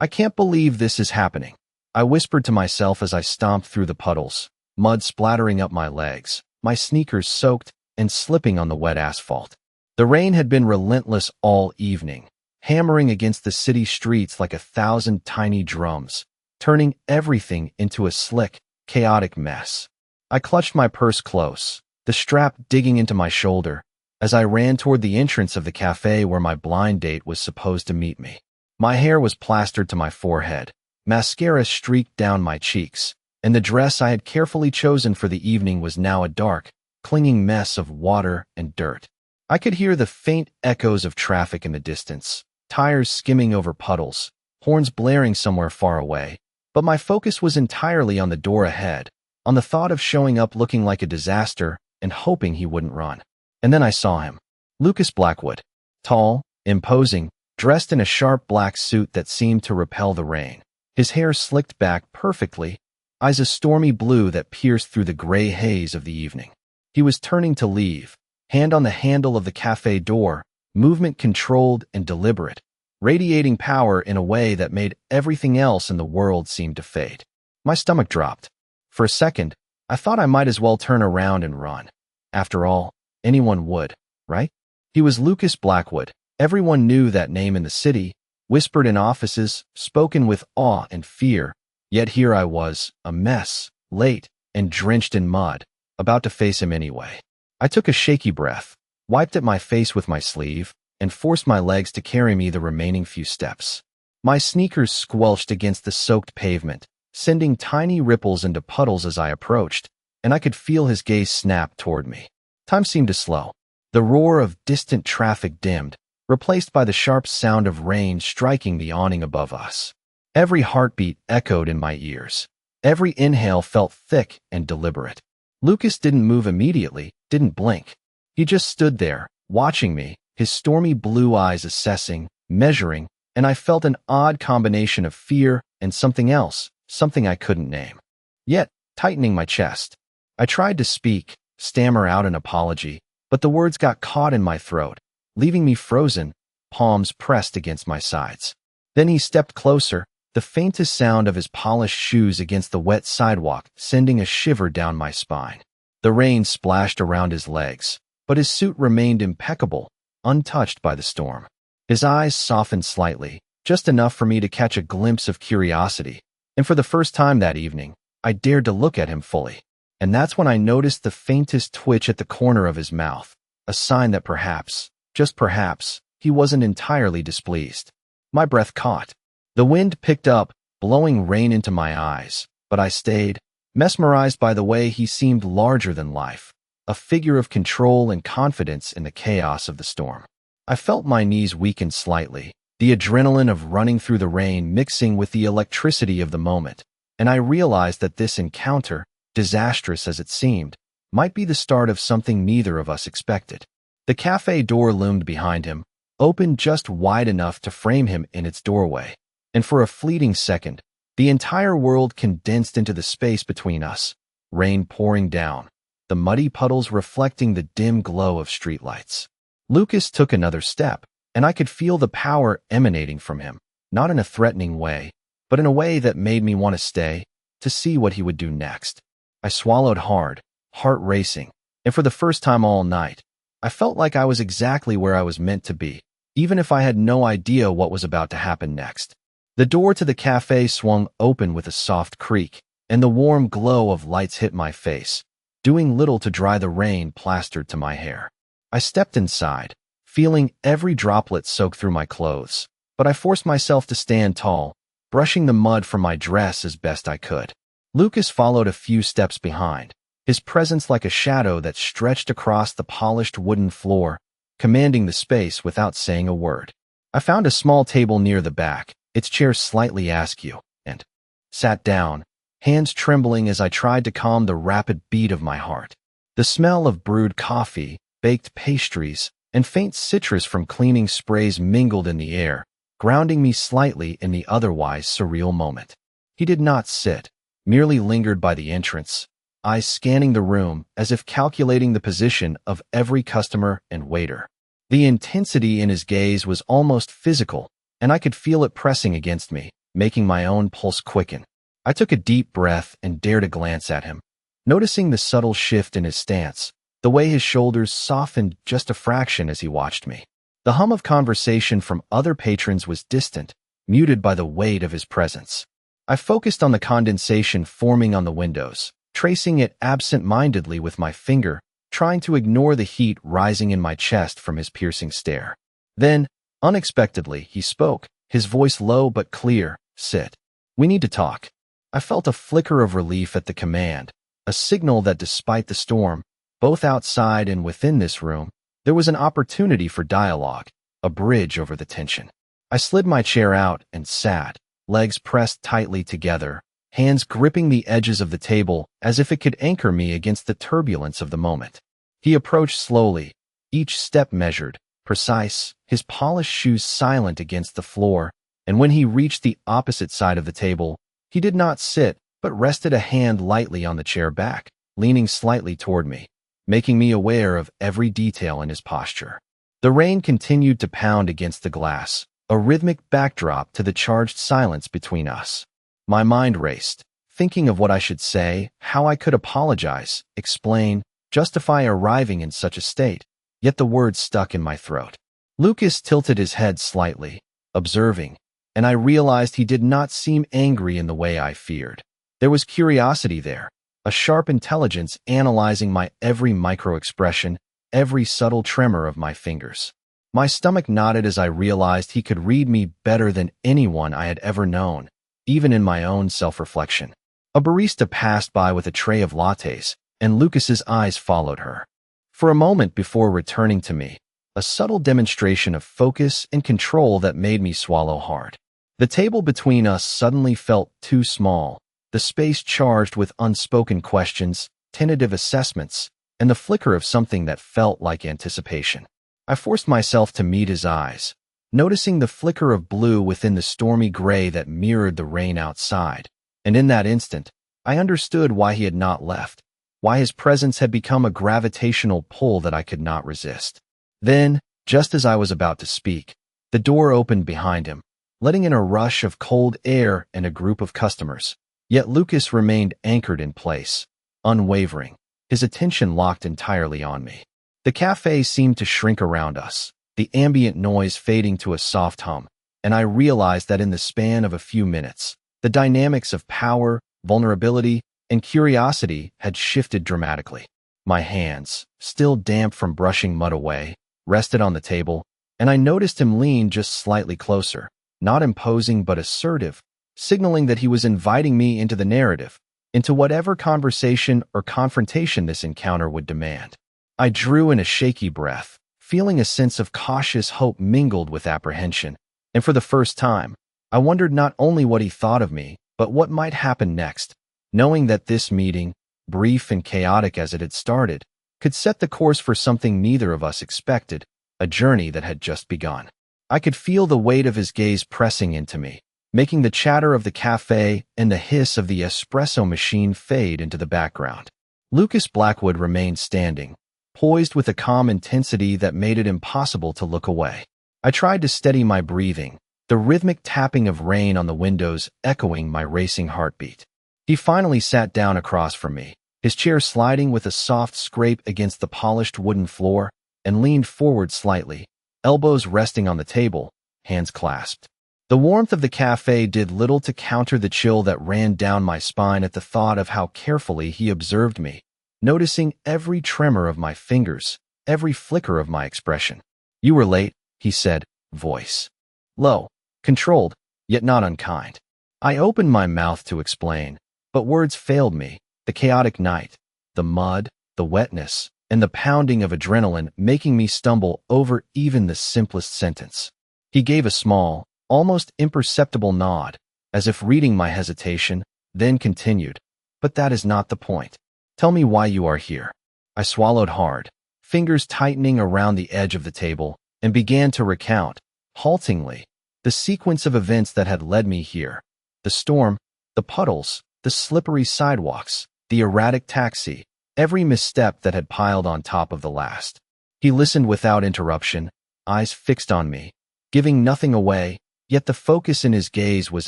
I can't believe this is happening, I whispered to myself as I stomped through the puddles, mud splattering up my legs, my sneakers soaked and slipping on the wet asphalt. The rain had been relentless all evening, hammering against the city streets like 1,000 tiny drums, turning everything into a slick, chaotic mess. I clutched my purse close, the strap digging into my shoulder, as I ran toward the entrance of the cafe where my blind date was supposed to meet me. My hair was plastered to my forehead, mascara streaked down my cheeks, and the dress I had carefully chosen for the evening was now a dark, clinging mess of water and dirt. I could hear the faint echoes of traffic in the distance, tires skimming over puddles, horns blaring somewhere far away, but my focus was entirely on the door ahead, on the thought of showing up looking like a disaster and hoping he wouldn't run. And then I saw him. Lucas Blackwood. Tall, imposing, dressed in a sharp black suit that seemed to repel the rain. His hair slicked back perfectly, eyes a stormy blue that pierced through the gray haze of the evening. He was turning to leave, hand on the handle of the cafe door, movement controlled and deliberate, radiating power in a way that made everything else in the world seem to fade. My stomach dropped. For a second, I thought I might as well turn around and run. After all, anyone would, right? He was Lucas Blackwood. Everyone knew that name in the city, whispered in offices, spoken with awe and fear. Yet here I was, a mess, late, and drenched in mud, about to face him anyway. I took a shaky breath, wiped at my face with my sleeve, and forced my legs to carry me the remaining few steps. My sneakers squelched against the soaked pavement, sending tiny ripples into puddles as I approached, and I could feel his gaze snap toward me. Time seemed to slow. The roar of distant traffic dimmed, replaced by the sharp sound of rain striking the awning above us. Every heartbeat echoed in my ears. Every inhale felt thick and deliberate. Lucas didn't move immediately, didn't blink. He just stood there, watching me, his stormy blue eyes assessing, measuring, and I felt an odd combination of fear and something else, something I couldn't name. Yet, tightening my chest, I tried to speak, stammer out an apology, but the words got caught in my throat, leaving me frozen, palms pressed against my sides. Then he stepped closer, the faintest sound of his polished shoes against the wet sidewalk sending a shiver down my spine. The rain splashed around his legs, but his suit remained impeccable, untouched by the storm. His eyes softened slightly, just enough for me to catch a glimpse of curiosity, and for the first time that evening, I dared to look at him fully. And that's when I noticed the faintest twitch at the corner of his mouth, a sign that perhaps, just perhaps, he wasn't entirely displeased. My breath caught. The wind picked up, blowing rain into my eyes, but I stayed, mesmerized by the way he seemed larger than life, a figure of control and confidence in the chaos of the storm. I felt my knees weaken slightly, the adrenaline of running through the rain mixing with the electricity of the moment, and I realized that this encounter, disastrous as it seemed, might be the start of something neither of us expected. The cafe door loomed behind him, opened just wide enough to frame him in its doorway, and for a fleeting second, the entire world condensed into the space between us, rain pouring down, the muddy puddles reflecting the dim glow of streetlights. Lucas took another step, and I could feel the power emanating from him, not in a threatening way, but in a way that made me want to stay, to see what he would do next. I swallowed hard, heart racing, and for the first time all night, I felt like I was exactly where I was meant to be, even if I had no idea what was about to happen next. The door to the cafe swung open with a soft creak, and the warm glow of lights hit my face, doing little to dry the rain plastered to my hair. I stepped inside, feeling every droplet soak through my clothes, but I forced myself to stand tall, brushing the mud from my dress as best I could. Lucas followed a few steps behind, his presence like a shadow that stretched across the polished wooden floor, commanding the space without saying a word. I found a small table near the back, its chair slightly askew, and sat down, hands trembling as I tried to calm the rapid beat of my heart. The smell of brewed coffee, baked pastries, and faint citrus from cleaning sprays mingled in the air, grounding me slightly in the otherwise surreal moment. He did not sit, merely lingered by the entrance, eyes scanning the room as if calculating the position of every customer and waiter. The intensity in his gaze was almost physical, and I could feel it pressing against me, making my own pulse quicken. I took a deep breath and dared a glance at him, noticing the subtle shift in his stance, the way his shoulders softened just a fraction as he watched me. The hum of conversation from other patrons was distant, muted by the weight of his presence. I focused on the condensation forming on the windows, tracing it absent-mindedly with my finger, trying to ignore the heat rising in my chest from his piercing stare. Then, unexpectedly, he spoke, his voice low but clear. "Sit. We need to talk." I felt a flicker of relief at the command, a signal that despite the storm, both outside and within this room, there was an opportunity for dialogue, a bridge over the tension. I slid my chair out and sat, legs pressed tightly together, hands gripping the edges of the table as if it could anchor me against the turbulence of the moment. He approached slowly, each step measured, precise, his polished shoes silent against the floor, and when he reached the opposite side of the table, he did not sit, but rested a hand lightly on the chair back, leaning slightly toward me, making me aware of every detail in his posture. The rain continued to pound against the glass, a rhythmic backdrop to the charged silence between us. My mind raced, thinking of what I should say, how I could apologize, explain, justify arriving in such a state, yet the words stuck in my throat. Lucas tilted his head slightly, observing, and I realized he did not seem angry in the way I feared. There was curiosity there, a sharp intelligence analyzing my every micro-expression, every subtle tremor of my fingers. My stomach knotted as I realized he could read me better than anyone I had ever known, even in my own self-reflection. A barista passed by with a tray of lattes, and Lucas's eyes followed her. For a moment before returning to me, a subtle demonstration of focus and control that made me swallow hard. The table between us suddenly felt too small, the space charged with unspoken questions, tentative assessments, and the flicker of something that felt like anticipation. I forced myself to meet his eyes, noticing the flicker of blue within the stormy gray that mirrored the rain outside, and in that instant, I understood why he had not left, why his presence had become a gravitational pull that I could not resist. Then, just as I was about to speak, the door opened behind him, letting in a rush of cold air and a group of customers. Yet Lucas remained anchored in place, unwavering, his attention locked entirely on me. The cafe seemed to shrink around us, the ambient noise fading to a soft hum, and I realized that in the span of a few minutes, the dynamics of power, vulnerability, and curiosity had shifted dramatically. My hands, still damp from brushing mud away, rested on the table, and I noticed him lean just slightly closer, not imposing but assertive, signaling that he was inviting me into the narrative, into whatever conversation or confrontation this encounter would demand. I drew in a shaky breath, feeling a sense of cautious hope mingled with apprehension, and for the first time, I wondered not only what he thought of me, but what might happen next, knowing that this meeting, brief and chaotic as it had started, could set the course for something neither of us expected, a journey that had just begun. I could feel the weight of his gaze pressing into me, making the chatter of the cafe and the hiss of the espresso machine fade into the background. Lucas Blackwood remained standing, poised with a calm intensity that made it impossible to look away. I tried to steady my breathing, the rhythmic tapping of rain on the windows echoing my racing heartbeat. He finally sat down across from me, his chair sliding with a soft scrape against the polished wooden floor, and leaned forward slightly, elbows resting on the table, hands clasped. The warmth of the cafe did little to counter the chill that ran down my spine at the thought of how carefully he observed me, noticing every tremor of my fingers, every flicker of my expression. "You were late," he said, voice low, controlled, yet not unkind. I opened my mouth to explain, but words failed me, the chaotic night, the mud, the wetness, and the pounding of adrenaline making me stumble over even the simplest sentence. He gave a small, almost imperceptible nod, as if reading my hesitation, then continued, "But that is not the point. Tell me why you are here." I swallowed hard, fingers tightening around the edge of the table, and began to recount, haltingly, the sequence of events that had led me here. The storm, the puddles, the slippery sidewalks, the erratic taxi, every misstep that had piled on top of the last. He listened without interruption, eyes fixed on me, giving nothing away, yet the focus in his gaze was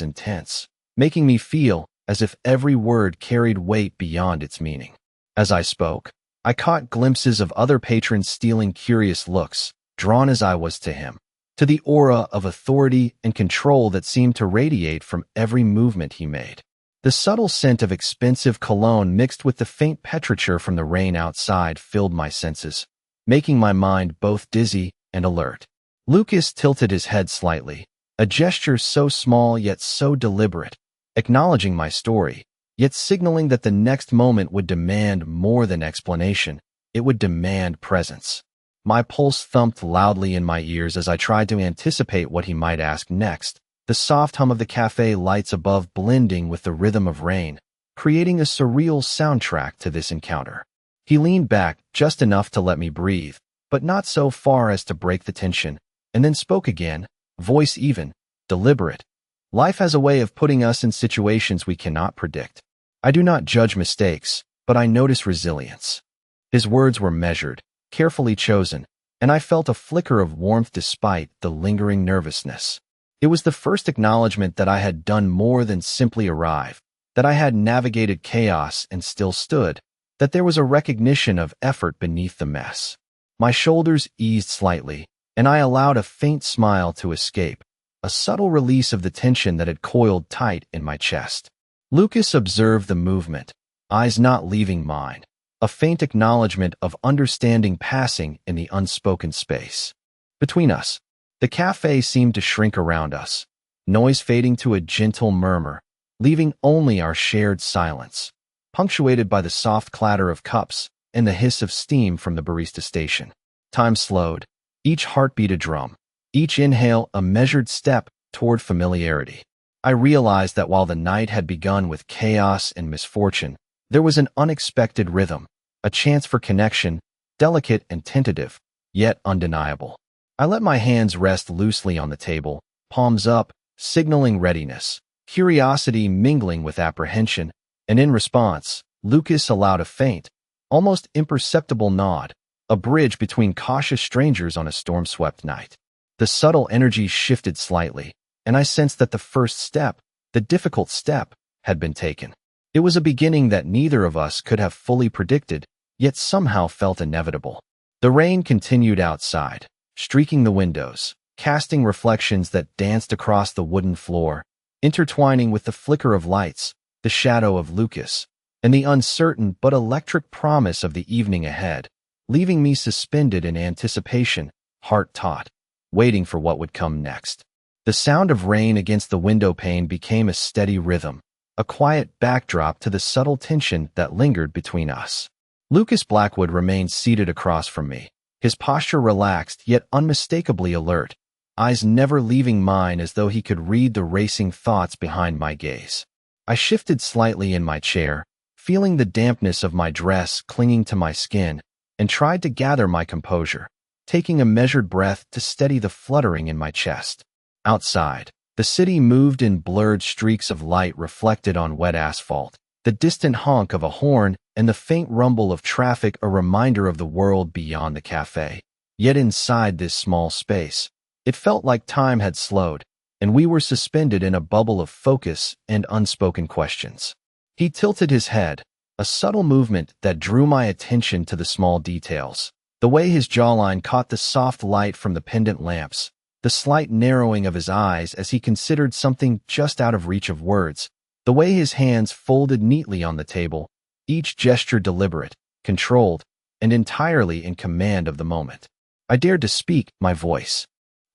intense, making me feel as if every word carried weight beyond its meaning. As I spoke, I caught glimpses of other patrons stealing curious looks, drawn as I was to him, to the aura of authority and control that seemed to radiate from every movement he made. The subtle scent of expensive cologne mixed with the faint petrichor from the rain outside filled my senses, making my mind both dizzy and alert. Lucas tilted his head slightly, a gesture so small yet so deliberate, acknowledging my story, yet signaling that the next moment would demand more than explanation. It would demand presence. My pulse thumped loudly in my ears as I tried to anticipate what he might ask next, the soft hum of the cafe lights above blending with the rhythm of rain, creating a surreal soundtrack to this encounter. He leaned back just enough to let me breathe, but not so far as to break the tension, and then spoke again, voice even, deliberate. Life has a way of putting us in situations we cannot predict. I do not judge mistakes, but I notice resilience. His words were measured, carefully chosen, and I felt a flicker of warmth despite the lingering nervousness. It was the first acknowledgement that I had done more than simply arrive, that I had navigated chaos and still stood, that there was a recognition of effort beneath the mess. My shoulders eased slightly, and I allowed a faint smile to escape, a subtle release of the tension that had coiled tight in my chest. Lucas observed the movement, eyes not leaving mine, a faint acknowledgement of understanding passing in the unspoken space. Between us, the cafe seemed to shrink around us, noise fading to a gentle murmur, leaving only our shared silence, punctuated by the soft clatter of cups and the hiss of steam from the barista station. Time slowed, each heartbeat a drum, each inhale a measured step toward familiarity. I realized that while the night had begun with chaos and misfortune, there was an unexpected rhythm, a chance for connection, delicate and tentative, yet undeniable. I let my hands rest loosely on the table, palms up, signaling readiness, curiosity mingling with apprehension, and in response, Lucas allowed a faint, almost imperceptible nod, a bridge between cautious strangers on a storm-swept night. The subtle energy shifted slightly, and I sensed that the first step, the difficult step, had been taken. It was a beginning that neither of us could have fully predicted, yet somehow felt inevitable. The rain continued outside, streaking the windows, casting reflections that danced across the wooden floor, intertwining with the flicker of lights, the shadow of Lucas, and the uncertain but electric promise of the evening ahead, leaving me suspended in anticipation, heart taut, waiting for what would come next. The sound of rain against the window pane became a steady rhythm, a quiet backdrop to the subtle tension that lingered between us. Lucas Blackwood remained seated across from me, his posture relaxed yet unmistakably alert, eyes never leaving mine as though he could read the racing thoughts behind my gaze. I shifted slightly in my chair, feeling the dampness of my dress clinging to my skin, and tried to gather my composure, taking a measured breath to steady the fluttering in my chest. Outside, the city moved in blurred streaks of light reflected on wet asphalt, the distant honk of a horn and the faint rumble of traffic a reminder of the world beyond the cafe. Yet inside this small space, it felt like time had slowed, and we were suspended in a bubble of focus and unspoken questions. He tilted his head, a subtle movement that drew my attention to the small details, the way his jawline caught the soft light from the pendant lamps, the slight narrowing of his eyes as he considered something just out of reach of words, the way his hands folded neatly on the table, each gesture deliberate, controlled, and entirely in command of the moment. I dared to speak, my voice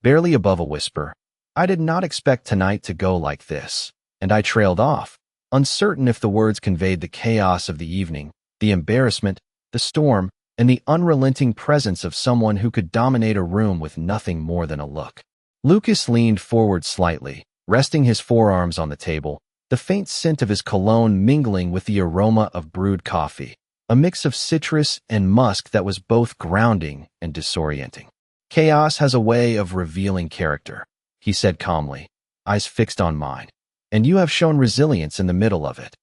barely above a whisper. I did not expect tonight to go like this, and I trailed off, uncertain if the words conveyed the chaos of the evening, the embarrassment, the storm, and the unrelenting presence of someone who could dominate a room with nothing more than a look. Lucas leaned forward slightly, resting his forearms on the table, the faint scent of his cologne mingling with the aroma of brewed coffee, a mix of citrus and musk that was both grounding and disorienting. Chaos has a way of revealing character, he said calmly, eyes fixed on mine, and you have shown resilience in the middle of it.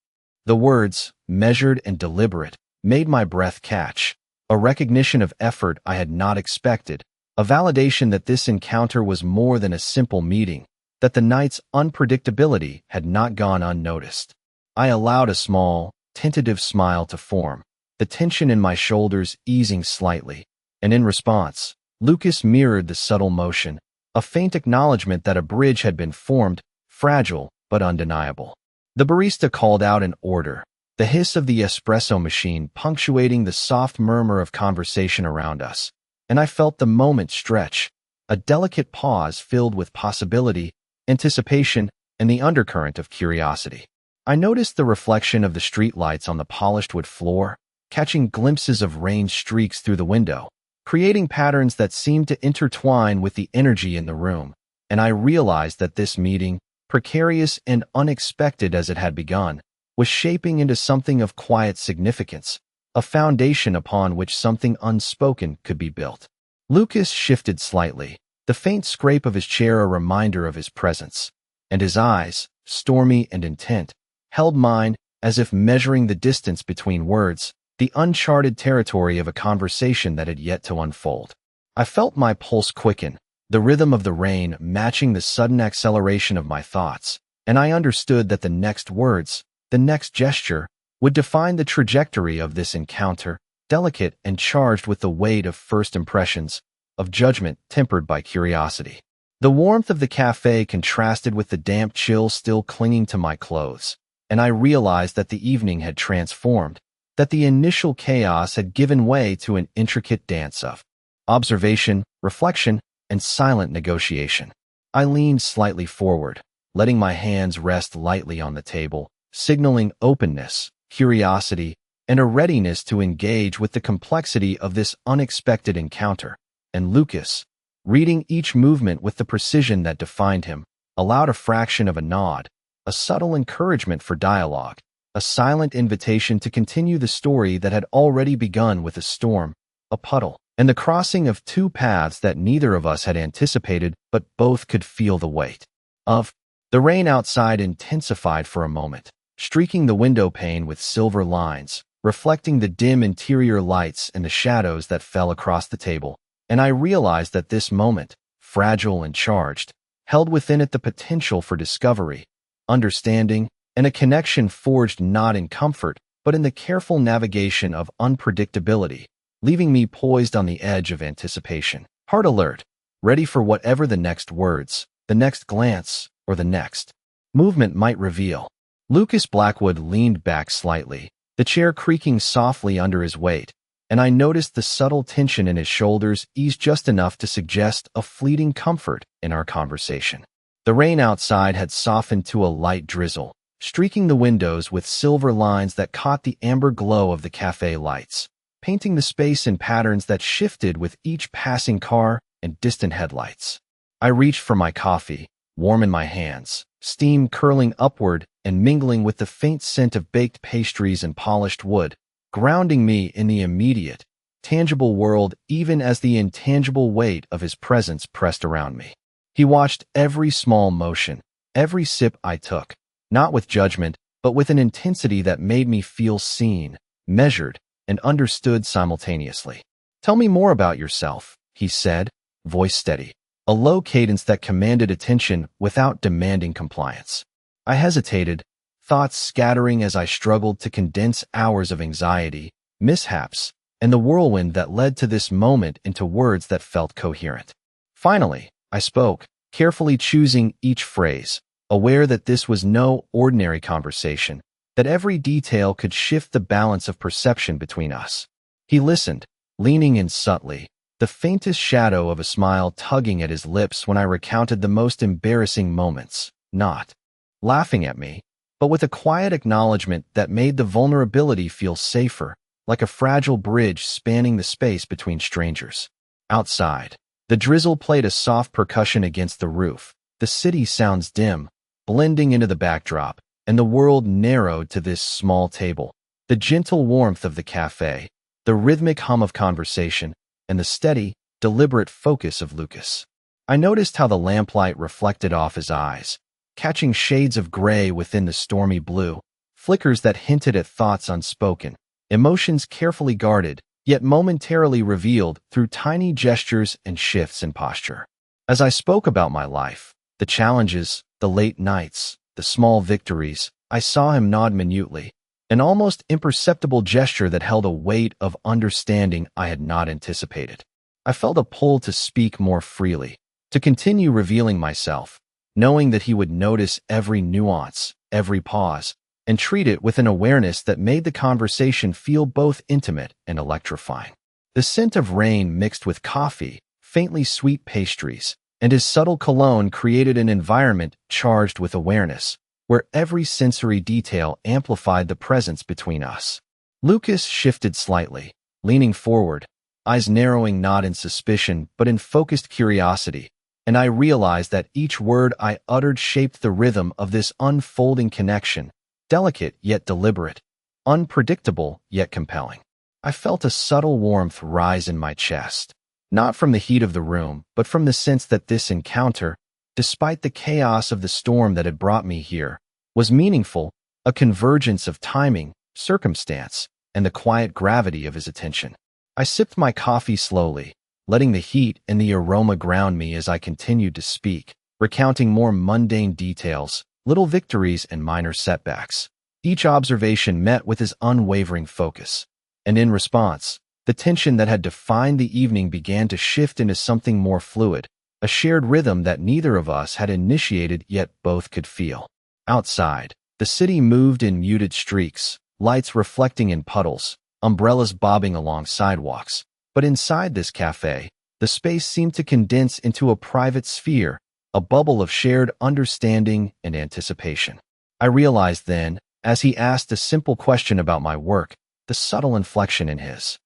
The words, measured and deliberate, made my breath catch, a recognition of effort I had not expected, a validation that this encounter was more than a simple meeting, that the night's unpredictability had not gone unnoticed. I allowed a small, tentative smile to form, the tension in my shoulders easing slightly, and in response, Lucas mirrored the subtle motion, a faint acknowledgement that a bridge had been formed, fragile but undeniable. The barista called out an order, the hiss of the espresso machine punctuating the soft murmur of conversation around us, and I felt the moment stretch, a delicate pause filled with possibility, anticipation, and the undercurrent of curiosity. I noticed the reflection of the streetlights on the polished wood floor, catching glimpses of rain streaks through the window, creating patterns that seemed to intertwine with the energy in the room, and I realized that this meeting, precarious and unexpected as it had begun, was shaping into something of quiet significance, a foundation upon which something unspoken could be built. Lucas shifted slightly, the faint scrape of his chair a reminder of his presence, and his eyes, stormy and intent, held mine as if measuring the distance between words, the uncharted territory of a conversation that had yet to unfold. I felt my pulse quicken, the rhythm of the rain matching the sudden acceleration of my thoughts, and I understood that the next words, the next gesture, would define the trajectory of this encounter, delicate and charged with the weight of first impressions, of judgment tempered by curiosity. The warmth of the cafe contrasted with the damp chill still clinging to my clothes, and I realized that the evening had transformed, that the initial chaos had given way to an intricate dance of observation, reflection, and silent negotiation. I leaned slightly forward, letting my hands rest lightly on the table, signaling openness, curiosity, and a readiness to engage with the complexity of this unexpected encounter. And Lucas, reading each movement with the precision that defined him, allowed a fraction of a nod, a subtle encouragement for dialogue, a silent invitation to continue the story that had already begun with a storm, a puddle, and the crossing of two paths that neither of us had anticipated but both could feel the weight of. The rain outside intensified for a moment, streaking the window pane with silver lines, reflecting the dim interior lights and the shadows that fell across the table, and I realized that this moment, fragile and charged, held within it the potential for discovery, understanding, and a connection forged not in comfort, but in the careful navigation of unpredictability, leaving me poised on the edge of anticipation, heart alert, ready for whatever the next words, the next glance, or the next movement might reveal. Lucas Blackwood leaned back slightly, the chair creaking softly under his weight, and I noticed the subtle tension in his shoulders ease just enough to suggest a fleeting comfort in our conversation. The rain outside had softened to a light drizzle, streaking the windows with silver lines that caught the amber glow of the cafe lights, painting the space in patterns that shifted with each passing car and distant headlights. I reached for my coffee, warm in my hands, steam curling upward and mingling with the faint scent of baked pastries and polished wood, grounding me in the immediate, tangible world even as the intangible weight of his presence pressed around me. He watched every small motion, every sip I took, not with judgment, but with an intensity that made me feel seen, measured, and understood simultaneously. "Tell me more about yourself," he said, voice steady, a low cadence that commanded attention without demanding compliance. I hesitated, thoughts scattering as I struggled to condense hours of anxiety, mishaps, and the whirlwind that led to this moment into words that felt coherent. Finally, I spoke, carefully choosing each phrase, aware that this was no ordinary conversation, that every detail could shift the balance of perception between us. He listened, leaning in subtly, the faintest shadow of a smile tugging at his lips when I recounted the most embarrassing moments, not laughing at me, but with a quiet acknowledgement that made the vulnerability feel safer, like a fragile bridge spanning the space between strangers. Outside, the drizzle played a soft percussion against the roof, the city sounds dim, blending into the backdrop, and the world narrowed to this small table. The gentle warmth of the cafe, the rhythmic hum of conversation, and the steady, deliberate focus of Lucas. I noticed how the lamplight reflected off his eyes, catching shades of gray within the stormy blue, flickers that hinted at thoughts unspoken, emotions carefully guarded, yet momentarily revealed through tiny gestures and shifts in posture. As I spoke about my life, The challenges, the late nights, the small victories. I saw him nod minutely, an almost imperceptible gesture that held a weight of understanding I had not anticipated. I felt a pull to speak more freely, to continue revealing myself, knowing that he would notice every nuance, every pause, and treat it with an awareness that made the conversation feel both intimate and electrifying. The scent of rain mixed with coffee, faintly sweet pastries, and his subtle cologne created an environment charged with awareness, where every sensory detail amplified the presence between us. Lucas shifted slightly, leaning forward, eyes narrowing not in suspicion but in focused curiosity, and I realized that each word I uttered shaped the rhythm of this unfolding connection, delicate yet deliberate, unpredictable yet compelling. I felt a subtle warmth rise in my chest, not from the heat of the room, but from the sense that this encounter, despite the chaos of the storm that had brought me here, was meaningful, a convergence of timing, circumstance, and the quiet gravity of his attention. I sipped my coffee slowly, letting the heat and the aroma ground me as I continued to speak, recounting more mundane details, little victories and minor setbacks. Each observation met with his unwavering focus, and in response, the tension that had defined the evening began to shift into something more fluid, a shared rhythm that neither of us had initiated yet both could feel. Outside, the city moved in muted streaks, lights reflecting in puddles, umbrellas bobbing along sidewalks. But inside this cafe, the space seemed to condense into a private sphere, a bubble of shared understanding and anticipation. I realized then, as he asked a simple question about my work, the subtle inflection in his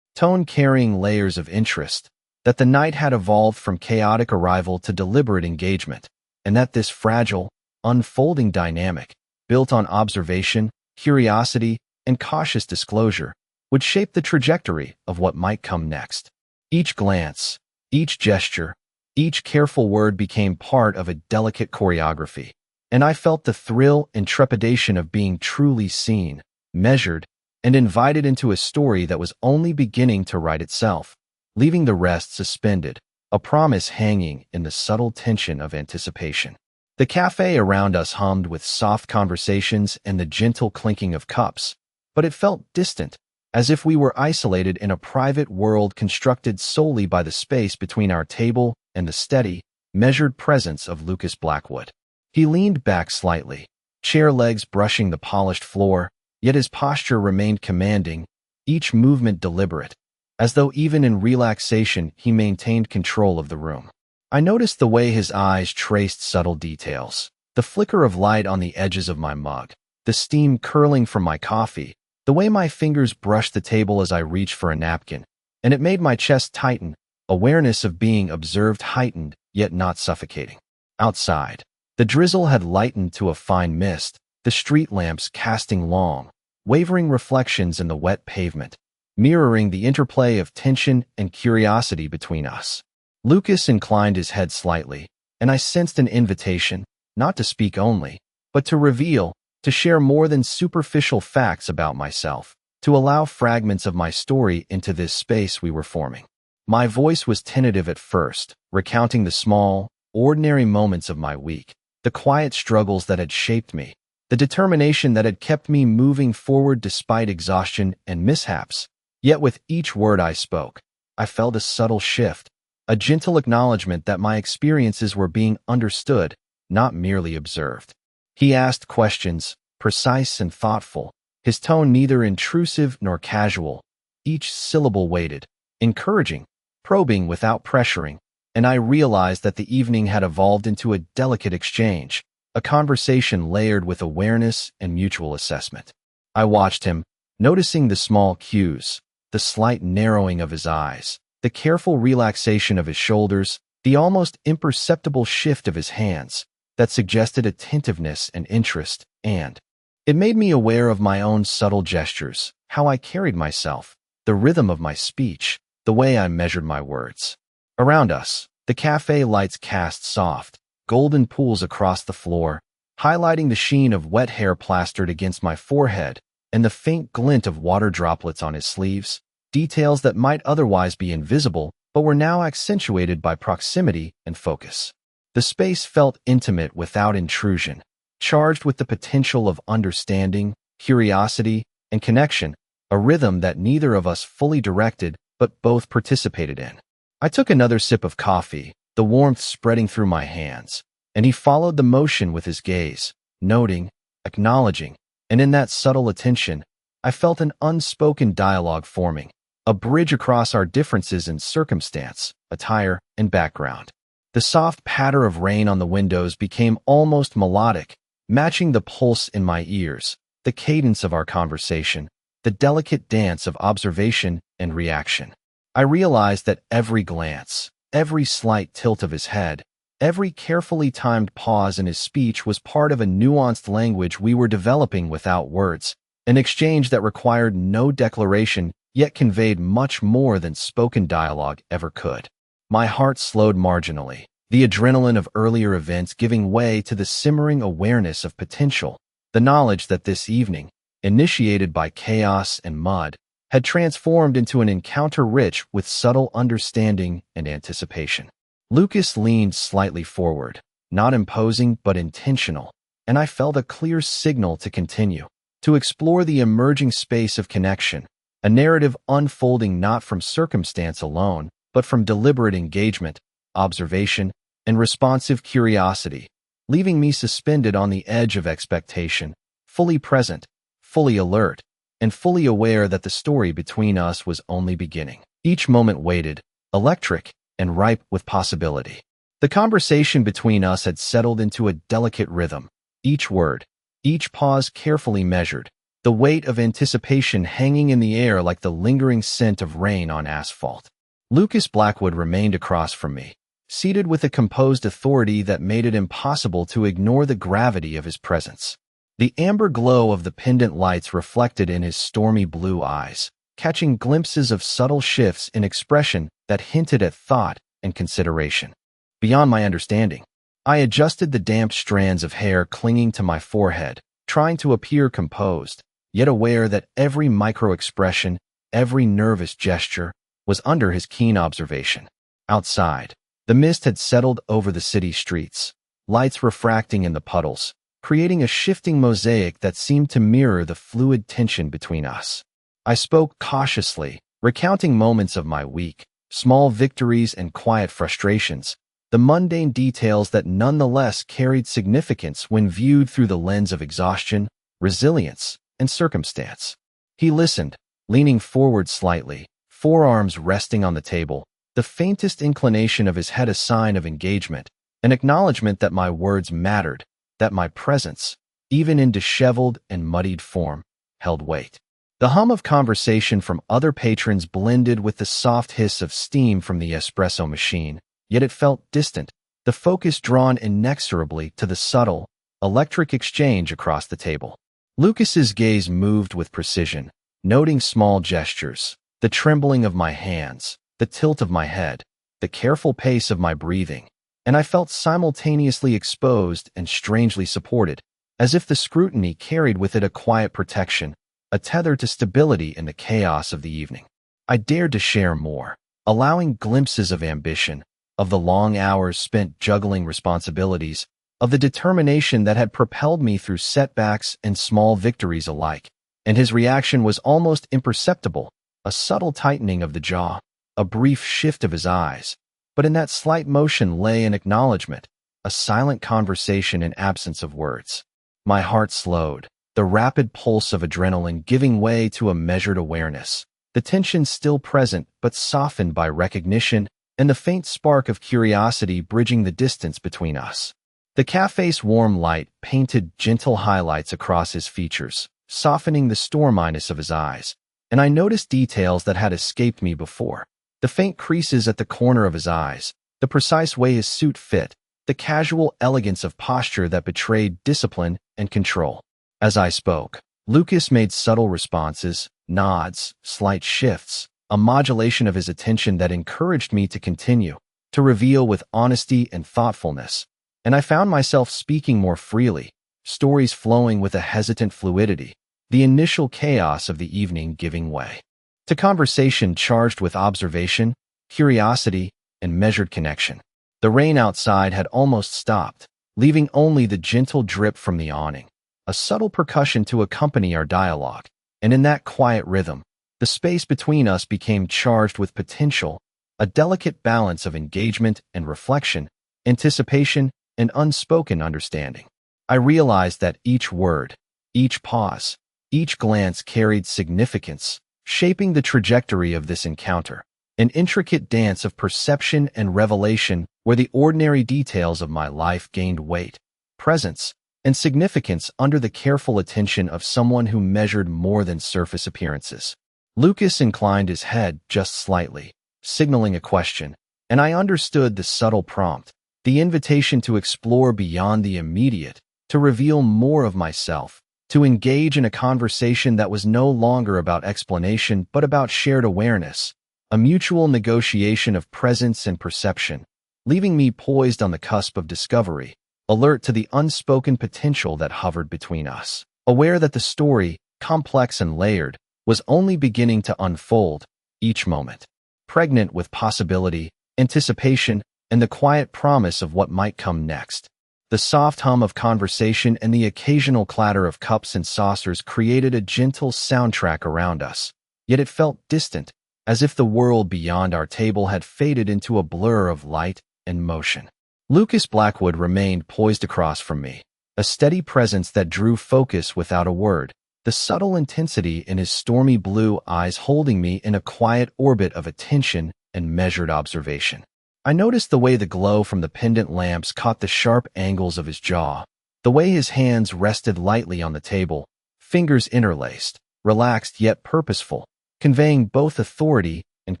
tone carrying layers of interest, that the night had evolved from chaotic arrival to deliberate engagement, and that this fragile, unfolding dynamic, built on observation, curiosity, and cautious disclosure, would shape the trajectory of what might come next. Each glance, each gesture, each careful word became part of a delicate choreography, and I felt the thrill and trepidation of being truly seen, measured, and invited into a story that was only beginning to write itself, leaving the rest suspended, a promise hanging in the subtle tension of anticipation. The cafe around us hummed with soft conversations and the gentle clinking of cups, but it felt distant, as if we were isolated in a private world constructed solely by the space between our table and the steady, measured presence of Lucas Blackwood. He leaned back slightly, chair legs brushing the polished floor, yet his posture remained commanding, each movement deliberate, as though even in relaxation he maintained control of the room. I noticed the way his eyes traced subtle details, the flicker of light on the edges of my mug, the steam curling from my coffee, the way my fingers brushed the table as I reached for a napkin, and it made my chest tighten, awareness of being observed heightened, yet not suffocating. Outside, the drizzle had lightened to a fine mist, the street lamps casting long, wavering reflections in the wet pavement, mirroring the interplay of tension and curiosity between us. Lucas inclined his head slightly, and I sensed an invitation, not to speak only, but to reveal, to share more than superficial facts about myself, to allow fragments of my story into this space we were forming. My voice was tentative at first, recounting the small, ordinary moments of my week, the quiet struggles that had shaped me, the determination that had kept me moving forward despite exhaustion and mishaps. Yet with each word I spoke, I felt a subtle shift, a gentle acknowledgement that my experiences were being understood, not merely observed. He asked questions, precise and thoughtful, his tone neither intrusive nor casual, each syllable weighted, encouraging, probing without pressuring, and I realized that the evening had evolved into a delicate exchange, a conversation layered with awareness and mutual assessment. I watched him, noticing the small cues, the slight narrowing of his eyes, the careful relaxation of his shoulders, the almost imperceptible shift of his hands, that suggested attentiveness and interest, and it made me aware of my own subtle gestures, how I carried myself, the rhythm of my speech, the way I measured my words. Around us, the cafe lights cast soft, golden pools across the floor, highlighting the sheen of wet hair plastered against my forehead and the faint glint of water droplets on his sleeves, details that might otherwise be invisible but were now accentuated by proximity and focus. The space felt intimate without intrusion, charged with the potential of understanding, curiosity, and connection, a rhythm that neither of us fully directed but both participated in. I took another sip of coffee, the warmth spreading through my hands, and he followed the motion with his gaze, noting, acknowledging, and in that subtle attention, I felt an unspoken dialogue forming, a bridge across our differences in circumstance, attire, and background. The soft patter of rain on the windows became almost melodic, matching the pulse in my ears, the cadence of our conversation, the delicate dance of observation and reaction. I realized that every glance, every slight tilt of his head, every carefully timed pause in his speech was part of a nuanced language we were developing without words, an exchange that required no declaration yet conveyed much more than spoken dialogue ever could. My heart slowed marginally, the adrenaline of earlier events giving way to the simmering awareness of potential, the knowledge that this evening, initiated by chaos and mud, had transformed into an encounter rich with subtle understanding and anticipation. Lucas leaned slightly forward, not imposing but intentional, and I felt a clear signal to continue, to explore the emerging space of connection, a narrative unfolding not from circumstance alone, but from deliberate engagement, observation, and responsive curiosity, leaving me suspended on the edge of expectation, fully present, fully alert, and fully aware that the story between us was only beginning. Each moment waited, electric and ripe with possibility. The conversation between us had settled into a delicate rhythm, each word, each pause carefully measured, the weight of anticipation hanging in the air like the lingering scent of rain on asphalt. Lucas Blackwood remained across from me, seated with a composed authority that made it impossible to ignore the gravity of his presence. The amber glow of the pendant lights reflected in his stormy blue eyes, catching glimpses of subtle shifts in expression that hinted at thought and consideration. Beyond my understanding, I adjusted the damp strands of hair clinging to my forehead, trying to appear composed, yet aware that every micro-expression, every nervous gesture, was under his keen observation. Outside, the mist had settled over the city streets, lights refracting in the puddles, creating a shifting mosaic that seemed to mirror the fluid tension between us. I spoke cautiously, recounting moments of my week, small victories and quiet frustrations, the mundane details that nonetheless carried significance when viewed through the lens of exhaustion, resilience, and circumstance. He listened, leaning forward slightly, forearms resting on the table, the faintest inclination of his head a sign of engagement, an acknowledgement that my words mattered, that my presence, even in disheveled and muddied form, held weight. The hum of conversation from other patrons blended with the soft hiss of steam from the espresso machine, yet it felt distant, the focus drawn inexorably to the subtle, electric exchange across the table. Lucas's gaze moved with precision, noting small gestures, the trembling of my hands, the tilt of my head, the careful pace of my breathing, and I felt simultaneously exposed and strangely supported, as if the scrutiny carried with it a quiet protection, a tether to stability in the chaos of the evening. I dared to share more, allowing glimpses of ambition, of the long hours spent juggling responsibilities, of the determination that had propelled me through setbacks and small victories alike. And his reaction was almost imperceptible, a subtle tightening of the jaw, a brief shift of his eyes, but in that slight motion lay an acknowledgement, a silent conversation in absence of words. My heart slowed, the rapid pulse of adrenaline giving way to a measured awareness, the tension still present but softened by recognition, and the faint spark of curiosity bridging the distance between us. The cafe's warm light painted gentle highlights across his features, softening the storminess of his eyes, and I noticed details that had escaped me before. The faint creases at the corner of his eyes, the precise way his suit fit, the casual elegance of posture that betrayed discipline and control. As I spoke, Lucas made subtle responses, nods, slight shifts, a modulation of his attention that encouraged me to continue, to reveal with honesty and thoughtfulness, and I found myself speaking more freely, stories flowing with a hesitant fluidity, the initial chaos of the evening giving way to conversation charged with observation, curiosity, and measured connection. The rain outside had almost stopped, leaving only the gentle drip from the awning, a subtle percussion to accompany our dialogue. And in that quiet rhythm, the space between us became charged with potential, a delicate balance of engagement and reflection, anticipation and unspoken understanding. I realized that each word, each pause, each glance carried significance, shaping the trajectory of this encounter, an intricate dance of perception and revelation where the ordinary details of my life gained weight, presence, and significance under the careful attention of someone who measured more than surface appearances. Lucas inclined his head just slightly, signaling a question, and I understood the subtle prompt, the invitation to explore beyond the immediate, to reveal more of myself, to engage in a conversation that was no longer about explanation but about shared awareness, a mutual negotiation of presence and perception, leaving me poised on the cusp of discovery, alert to the unspoken potential that hovered between us, aware that the story, complex and layered, was only beginning to unfold, each moment, pregnant with possibility, anticipation, and the quiet promise of what might come next. The soft hum of conversation and the occasional clatter of cups and saucers created a gentle soundtrack around us, yet it felt distant, as if the world beyond our table had faded into a blur of light and motion. Lucas Blackwood remained poised across from me, a steady presence that drew focus without a word, the subtle intensity in his stormy blue eyes holding me in a quiet orbit of attention and measured observation. I noticed the way the glow from the pendant lamps caught the sharp angles of his jaw, the way his hands rested lightly on the table, fingers interlaced, relaxed yet purposeful, conveying both authority and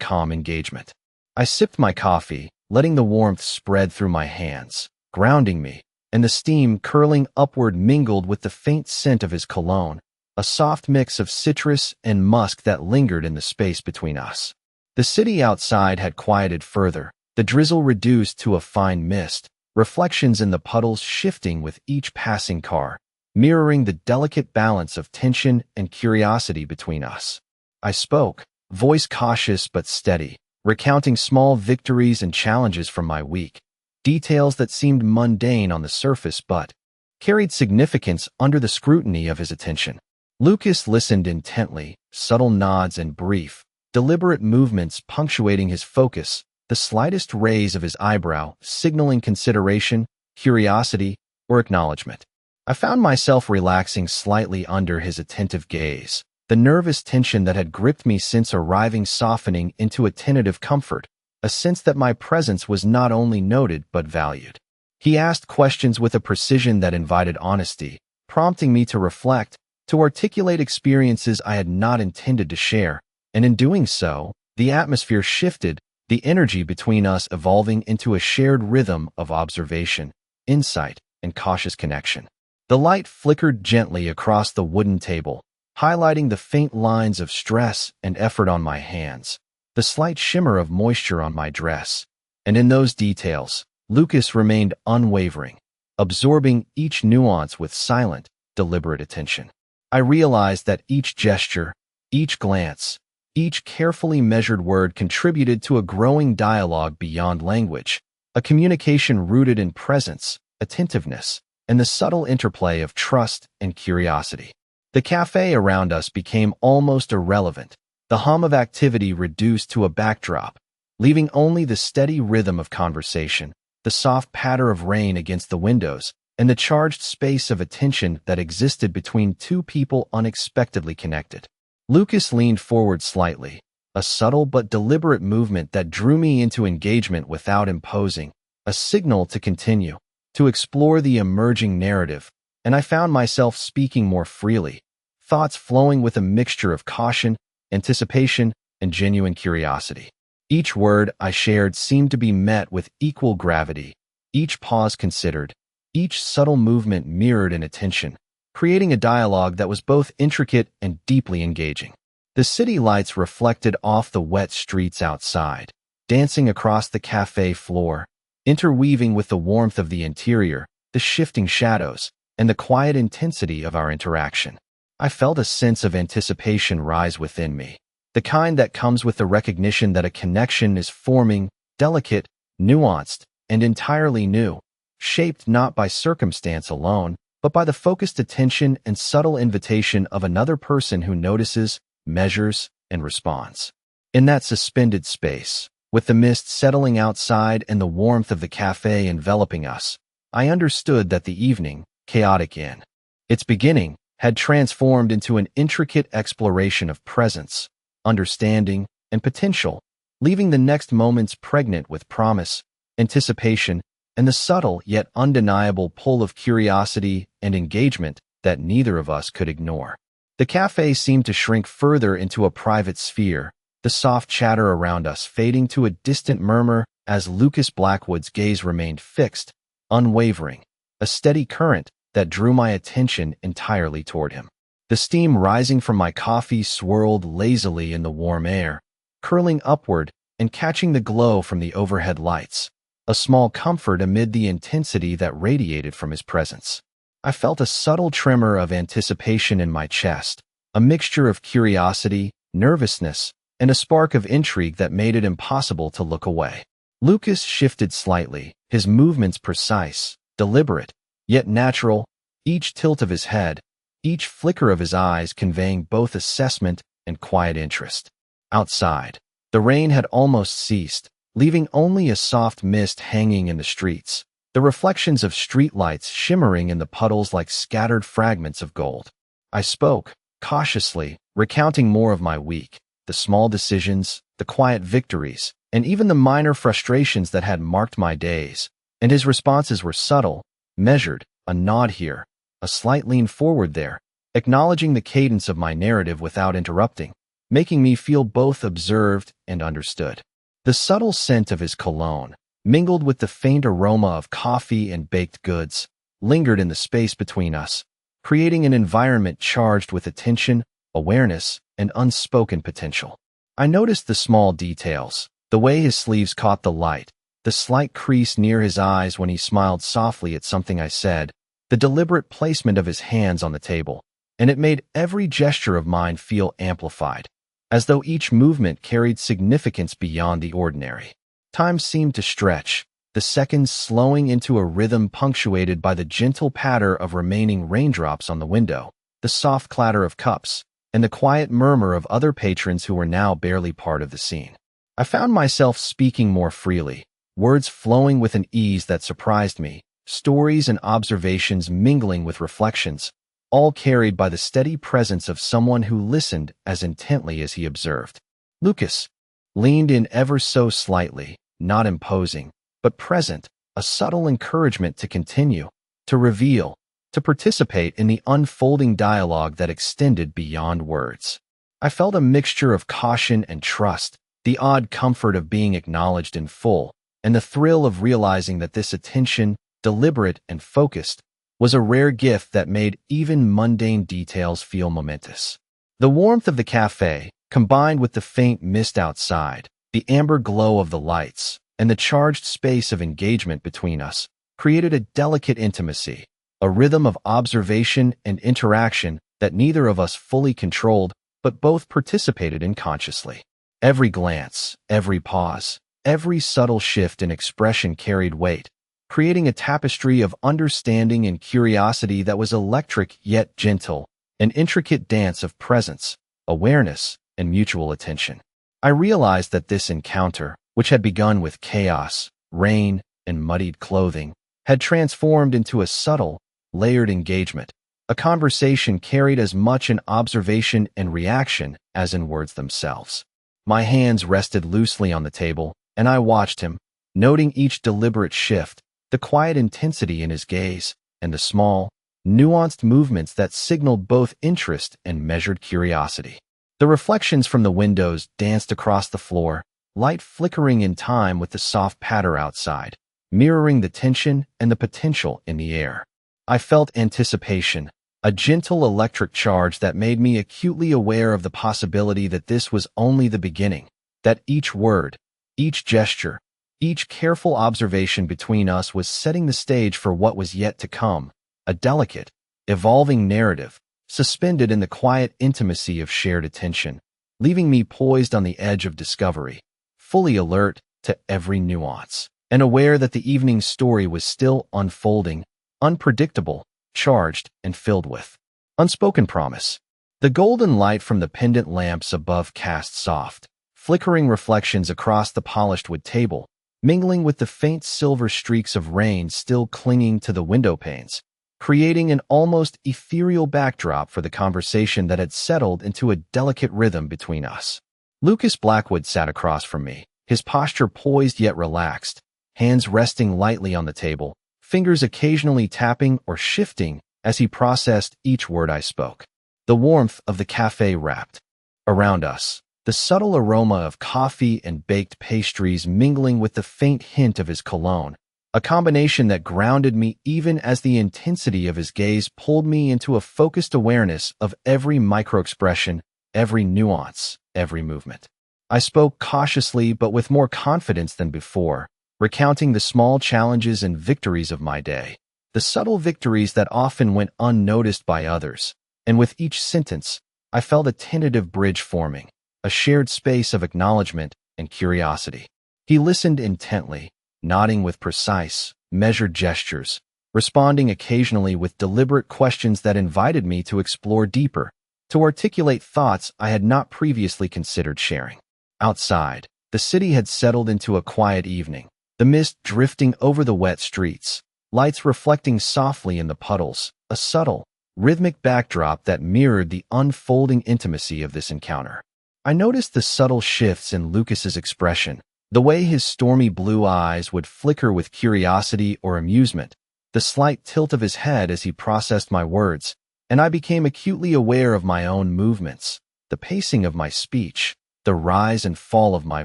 calm engagement. I sipped my coffee, letting the warmth spread through my hands, grounding me, and the steam curling upward mingled with the faint scent of his cologne, a soft mix of citrus and musk that lingered in the space between us. The city outside had quieted further, the drizzle reduced to a fine mist, reflections in the puddles shifting with each passing car, mirroring the delicate balance of tension and curiosity between us. I spoke, voice cautious but steady, recounting small victories and challenges from my week, details that seemed mundane on the surface but carried significance under the scrutiny of his attention. Lucas listened intently, subtle nods and brief, deliberate movements punctuating his focus, the slightest raise of his eyebrow signaling consideration, curiosity, or acknowledgement. I found myself relaxing slightly under his attentive gaze, the nervous tension that had gripped me since arriving softening into a tentative comfort, a sense that my presence was not only noted but valued. He asked questions with a precision that invited honesty, prompting me to reflect, to articulate experiences I had not intended to share, and in doing so, the atmosphere shifted, the energy between us evolving into a shared rhythm of observation, insight, and cautious connection. The light flickered gently across the wooden table, highlighting the faint lines of stress and effort on my hands, the slight shimmer of moisture on my dress. And in those details, Lucas remained unwavering, absorbing each nuance with silent, deliberate attention. I realized that each gesture, each glance, each carefully measured word contributed to a growing dialogue beyond language, a communication rooted in presence, attentiveness, and the subtle interplay of trust and curiosity. The café around us became almost irrelevant, the hum of activity reduced to a backdrop, leaving only the steady rhythm of conversation, the soft patter of rain against the windows, and the charged space of attention that existed between two people unexpectedly connected. Lucas leaned forward slightly, a subtle but deliberate movement that drew me into engagement without imposing, a signal to continue, to explore the emerging narrative, and I found myself speaking more freely, thoughts flowing with a mixture of caution, anticipation, and genuine curiosity. Each word I shared seemed to be met with equal gravity, each pause considered, each subtle movement mirrored in attention, creating a dialogue that was both intricate and deeply engaging. The city lights reflected off the wet streets outside, dancing across the cafe floor, interweaving with the warmth of the interior, the shifting shadows, and the quiet intensity of our interaction. I felt a sense of anticipation rise within me, the kind that comes with the recognition that a connection is forming, delicate, nuanced, and entirely new, shaped not by circumstance alone, but by the focused attention and subtle invitation of another person who notices, measures, and responds. In that suspended space, with the mist settling outside and the warmth of the cafe enveloping us, I understood that the evening, chaotic in its beginning, had transformed into an intricate exploration of presence, understanding, and potential, leaving the next moments pregnant with promise, anticipation, and the subtle yet undeniable pull of curiosity and engagement that neither of us could ignore. The cafe seemed to shrink further into a private sphere, the soft chatter around us fading to a distant murmur as Lucas Blackwood's gaze remained fixed, unwavering, a steady current that drew my attention entirely toward him. The steam rising from my coffee swirled lazily in the warm air, curling upward and catching the glow from the overhead lights, a small comfort amid the intensity that radiated from his presence. I felt a subtle tremor of anticipation in my chest, a mixture of curiosity, nervousness, and a spark of intrigue that made it impossible to look away. Lucas shifted slightly, his movements precise, deliberate, yet natural, each tilt of his head, each flicker of his eyes conveying both assessment and quiet interest. Outside, the rain had almost ceased, leaving only a soft mist hanging in the streets, the reflections of streetlights shimmering in the puddles like scattered fragments of gold. I spoke, cautiously, recounting more of my week, the small decisions, the quiet victories, and even the minor frustrations that had marked my days, and his responses were subtle, measured, a nod here, a slight lean forward there, acknowledging the cadence of my narrative without interrupting, making me feel both observed and understood. The subtle scent of his cologne, mingled with the faint aroma of coffee and baked goods, lingered in the space between us, creating an environment charged with attention, awareness, and unspoken potential. I noticed the small details, the way his sleeves caught the light, the slight crease near his eyes when he smiled softly at something I said, the deliberate placement of his hands on the table, and it made every gesture of mine feel amplified, as though each movement carried significance beyond the ordinary. Time seemed to stretch, the seconds slowing into a rhythm punctuated by the gentle patter of remaining raindrops on the window, the soft clatter of cups, and the quiet murmur of other patrons who were now barely part of the scene. I found myself speaking more freely, words flowing with an ease that surprised me, stories and observations mingling with reflections, all carried by the steady presence of someone who listened as intently as he observed. Lucas leaned in ever so slightly, not imposing, but present, a subtle encouragement to continue, to reveal, to participate in the unfolding dialogue that extended beyond words. I felt a mixture of caution and trust, the odd comfort of being acknowledged in full, and the thrill of realizing that this attention, deliberate and focused, was a rare gift that made even mundane details feel momentous. The warmth of the cafe, combined with the faint mist outside, the amber glow of the lights, and the charged space of engagement between us, created a delicate intimacy, a rhythm of observation and interaction that neither of us fully controlled, but both participated in consciously. Every glance, every pause, every subtle shift in expression carried weight, creating a tapestry of understanding and curiosity that was electric yet gentle, an intricate dance of presence, awareness, and mutual attention. I realized that this encounter, which had begun with chaos, rain, and muddied clothing, had transformed into a subtle, layered engagement, a conversation carried as much in observation and reaction as in words themselves. My hands rested loosely on the table, and I watched him, noting each deliberate shift, the quiet intensity in his gaze, and the small, nuanced movements that signaled both interest and measured curiosity. The reflections from the windows danced across the floor, light flickering in time with the soft patter outside, mirroring the tension and the potential in the air. I felt anticipation, a gentle electric charge that made me acutely aware of the possibility that this was only the beginning, that each word, each gesture, each careful observation between us was setting the stage for what was yet to come, a delicate, evolving narrative, suspended in the quiet intimacy of shared attention, leaving me poised on the edge of discovery, fully alert to every nuance. and aware that the evening's story was still unfolding, unpredictable, charged, and filled with unspoken promise. The golden light from the pendant lamps above cast soft, flickering reflections across the polished wood table, mingling with the faint silver streaks of rain still clinging to the window panes, creating an almost ethereal backdrop for the conversation that had settled into a delicate rhythm between us. Lucas Blackwood sat across from me, his posture poised yet relaxed, hands resting lightly on the table, fingers occasionally tapping or shifting as he processed each word I spoke. The warmth of the café wrapped around us, the subtle aroma of coffee and baked pastries mingling with the faint hint of his cologne, a combination that grounded me even as the intensity of his gaze pulled me into a focused awareness of every microexpression, every nuance, every movement. I spoke cautiously but with more confidence than before, recounting the small challenges and victories of my day, the subtle victories that often went unnoticed by others, and with each sentence, I felt a tentative bridge forming, a shared space of acknowledgement and curiosity. He listened intently, nodding with precise, measured gestures, responding occasionally with deliberate questions that invited me to explore deeper, to articulate thoughts I had not previously considered sharing. Outside, the city had settled into a quiet evening, the mist drifting over the wet streets, lights reflecting softly in the puddles, a subtle, rhythmic backdrop that mirrored the unfolding intimacy of this encounter. I noticed the subtle shifts in Lucas's expression, the way his stormy blue eyes would flicker with curiosity or amusement, the slight tilt of his head as he processed my words, and I became acutely aware of my own movements, the pacing of my speech, the rise and fall of my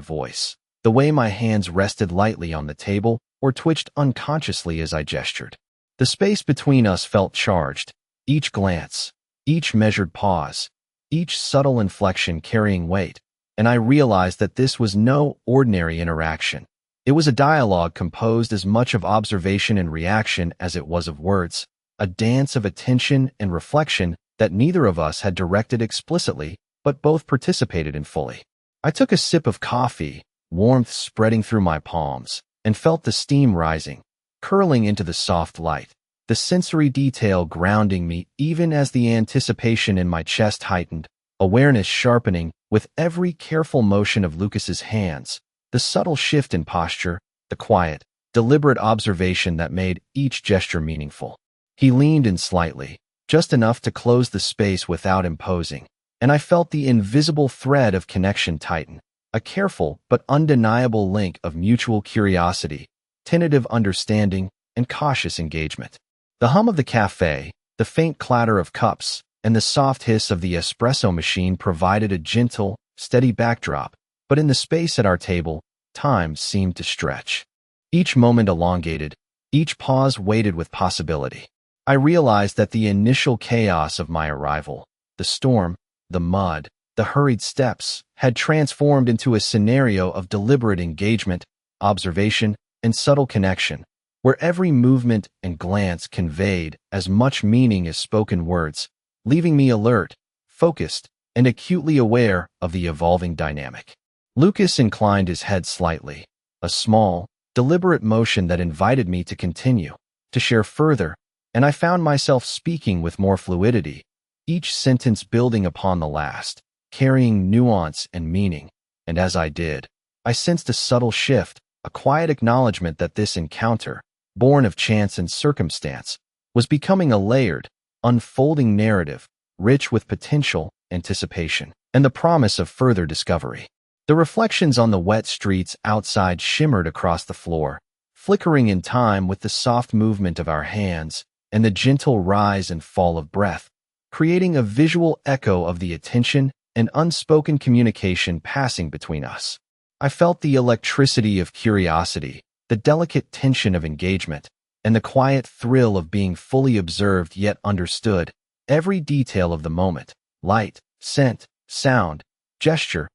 voice, the way my hands rested lightly on the table or twitched unconsciously as I gestured. The space between us felt charged, each glance, each measured pause, each subtle inflection carrying weight, and I realized that this was no ordinary interaction. It was a dialogue composed as much of observation and reaction as it was of words, a dance of attention and reflection that neither of us had directed explicitly, but both participated in fully. I took a sip of coffee, warmth spreading through my palms, and felt the steam rising, curling into the soft light, the sensory detail grounding me even as the anticipation in my chest heightened, awareness sharpening with every careful motion of Lucas's hands, the subtle shift in posture, the quiet, deliberate observation that made each gesture meaningful. He leaned in slightly, just enough to close the space without imposing, and I felt the invisible thread of connection tighten, a careful but undeniable link of mutual curiosity, tentative understanding, and cautious engagement. The hum of the café, the faint clatter of cups, and the soft hiss of the espresso machine provided a gentle, steady backdrop, but in the space at our table, time seemed to stretch. Each moment elongated, each pause weighted with possibility. I realized that the initial chaos of my arrival, the storm, the mud, the hurried steps, had transformed into a scenario of deliberate engagement, observation, and subtle connection, where every movement and glance conveyed as much meaning as spoken words, leaving me alert, focused, and acutely aware of the evolving dynamic. Lucas inclined his head slightly, a small, deliberate motion that invited me to continue, to share further, and I found myself speaking with more fluidity, each sentence building upon the last, carrying nuance and meaning, and as I did, I sensed a subtle shift, a quiet acknowledgement that this encounter, born of chance and circumstance, was becoming a layered, unfolding narrative, rich with potential, anticipation, and the promise of further discovery. The reflections on the wet streets outside shimmered across the floor, flickering in time with the soft movement of our hands and the gentle rise and fall of breath, creating a visual echo of the attention and unspoken communication passing between us. I felt the electricity of curiosity, the delicate tension of engagement, and the quiet thrill of being fully observed yet understood, every detail of the moment, light, scent, sound, gesture,